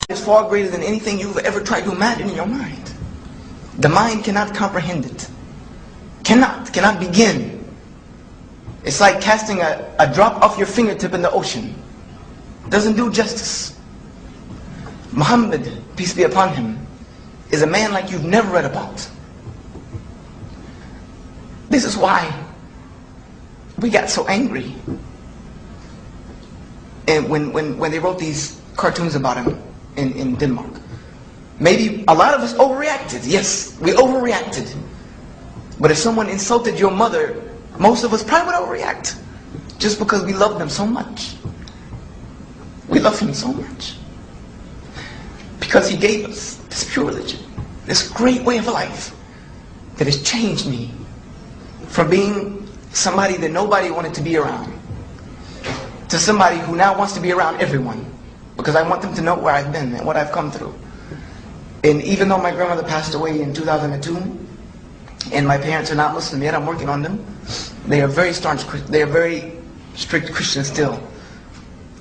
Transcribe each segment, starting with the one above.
It's far greater than anything you've ever tried to imagine in your mind. The mind cannot comprehend it. Cannot begin. It's like casting a drop off your fingertip in the ocean. Doesn't do justice. Muhammad, peace be upon him, is a man like you've never read about. This is why we got so angry. And when they wrote these cartoons about him in Denmark. Maybe a lot of us overreacted. Yes, we overreacted. But if someone insulted your mother, most of us probably would overreact. Just because we love them so much. We love him so much. Because he gave us this pure religion. This great way of life that has changed me from being somebody that nobody wanted to be around to somebody who now wants to be around everyone, because I want them to know where I've been and what I've come through. And even though my grandmother passed away in 2002, and my parents are not Muslim yet, I'm working on them. They are very staunch, they are very strict Christians still.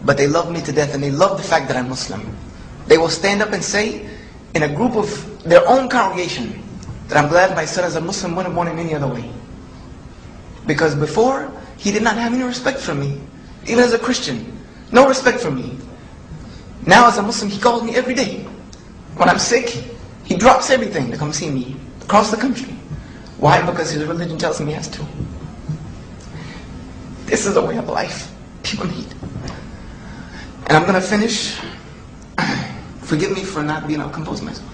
But they love me to death, and they love the fact that I'm Muslim. They will stand up and say, in a group of their own congregation, that I'm glad my son is a Muslim, wouldn't want him any other way. Because before, he did not have any respect for me. Even as a Christian, no respect for me. Now as a Muslim, he calls me every day. When I'm sick, he drops everything to come see me across the country. Why? Because his religion tells him he has to. This is a way of life people need. And I'm going to finish. Forgive me for not being able to compose myself.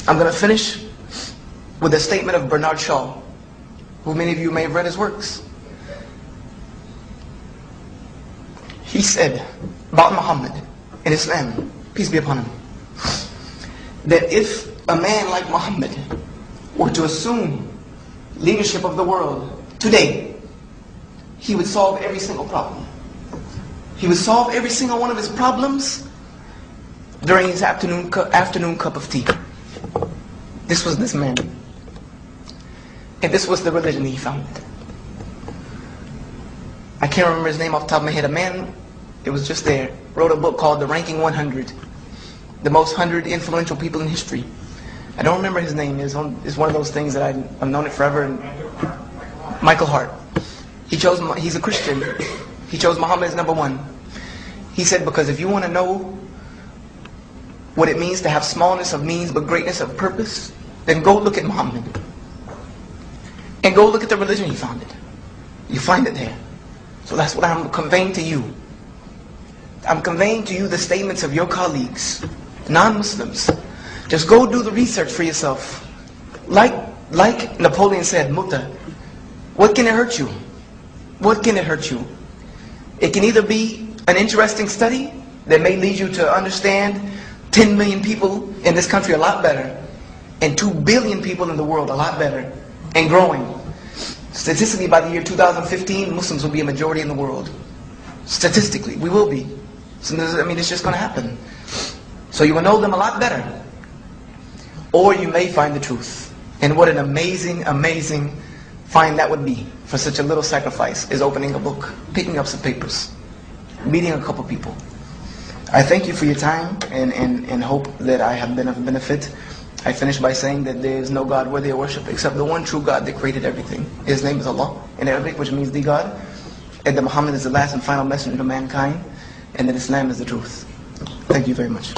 I'm going to finish with a statement of Bernard Shaw, who many of you may have read his works. He said about Muhammad in Islam, peace be upon him, that if a man like Muhammad were to assume leadership of the world today, he would solve every single problem. He would solve every single one of his problems during his afternoon cup of tea. This was this man. And this was the religion he founded. I can't remember his name off the top of my head. A man, it was just there, wrote a book called The Ranking 100. The most 100 influential people in history. I don't remember his name. It's one of those things that I've known it forever. And Michael Hart. He's a Christian. He chose Muhammad as number one. He said, because if you want to know what it means to have smallness of means but greatness of purpose, then go look at Muhammad. And go look at the religion he founded. You find it there. So that's what I'm conveying to you. I'm conveying to you the statements of your colleagues, non-Muslims. Just go do the research for yourself. Like Napoleon said, Mutta, what can it hurt you? What can it hurt you? It can either be an interesting study that may lead you to understand 10 million people in this country a lot better, and 2 billion people in the world a lot better, and growing. Statistically, by the year 2015, Muslims will be a majority in the world. Statistically, we will be. So, I mean, it's just going to happen. So you will know them a lot better. Or you may find the truth. And what an amazing, amazing find that would be for such a little sacrifice, is opening a book, picking up some papers, meeting a couple people. I thank you for your time and hope that I have been of benefit. I finish by saying that there is no God worthy of worship except the one true God that created everything. His name is Allah in Arabic, which means the God. And that Muhammad is the last and final messenger to mankind. And that Islam is the truth. Thank you very much.